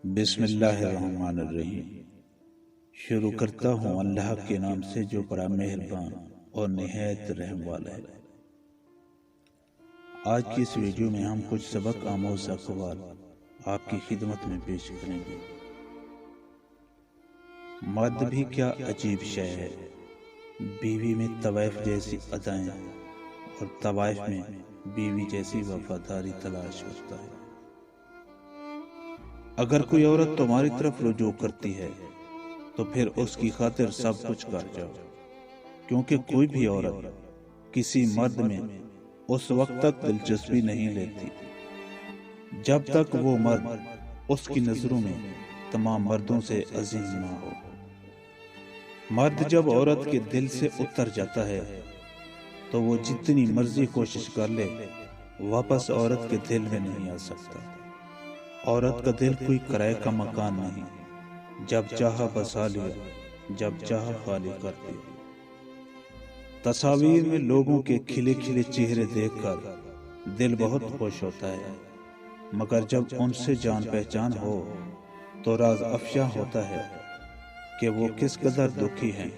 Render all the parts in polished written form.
بسم اللہ الرحمن الرحیم۔ شروع کرتا ہوں اللہ کے نام سے جو بڑا مہربان اور نہایت رحم والا ہے۔ آج کی اس ویڈیو میں ہم کچھ سبق آموز اقوال آپ کی خدمت میں پیش کریں گے۔ مرد بھی کیا عجیب شے ہے، بیوی میں طوائف جیسی ادائیں اور طوائف میں بیوی جیسی وفاداری تلاش کرتا ہے۔ اگر کوئی عورت تمہاری طرف رجوع کرتی ہے تو پھر اس کی خاطر سب کچھ کر جاؤ، کیونکہ کوئی بھی عورت کسی مرد میں اس وقت تک دلچسپی نہیں لیتی جب تک وہ مرد اس کی نظروں میں تمام مردوں سے عظیم نہ ہو۔ مرد جب عورت کے دل سے اتر جاتا ہے تو وہ جتنی مرضی کوشش کر لے واپس عورت کے دل میں نہیں آ سکتا۔ عورت کا دل کوئی کرائے کا مکان نہیں، جب چاہا بسا لیا، جب چاہا خالی کر دیا۔ تصاویر میں لوگوں کے کھلے کھلے چہرے دیکھ کر دل بہت خوش ہوتا ہے، مگر جب ان سے جان پہچان ہو تو راز افشا ہوتا ہے کہ وہ کس قدر دکھی ہیں،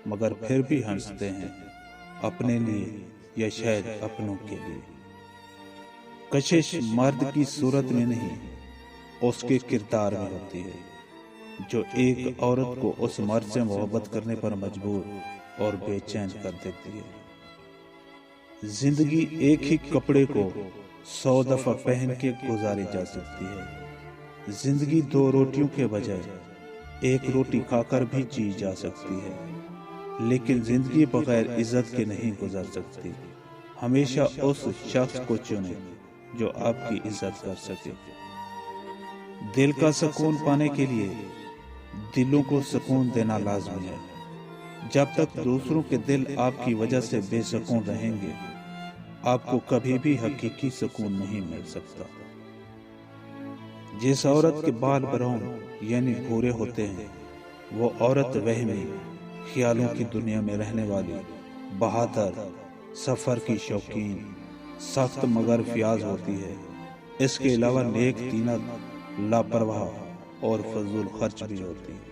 مگر پھر بھی ہنستے ہیں، اپنے لیے یا شاید اپنوں کے لیے۔ کشش مرد کی صورت میں نہیں، اس کے کردار میں ہوتی ہے، جو ایک عورت کو اس مرد سے محبت کرنے پر مجبور اور بے چین کر دیتی ہے۔ زندگی ایک ہی کپڑے کو 100 دفعہ پہن کے گزاری جا سکتی ہے۔ زندگی 2 روٹیوں کے بجائے 1 روٹی کھا کر بھی جی جا سکتی ہے، لیکن زندگی بغیر عزت کے نہیں گزر سکتی۔ ہمیشہ اس شخص کو چنیں جو آپ کی عزت کر سکے۔ دل کا سکون پانے کے لیے دلوں کو سکون دینا لازمی ہے۔ جب تک دوسروں کے دل آپ کی وجہ سے بے سکون رہیں گے، آپ کو کبھی بھی حقیقی سکون نہیں مل سکتا۔ جس عورت کے بال براؤن یعنی بھورے ہوتے ہیں، وہ عورت وہمی خیالوں کی دنیا میں رہنے والی، بہادر، سفر کی شوقین، سخت مگر فیاض ہوتی ہے۔ اس کے علاوہ نیک طینت، لاپرواہ اور فضول خرچ بھی ہوتی ہے۔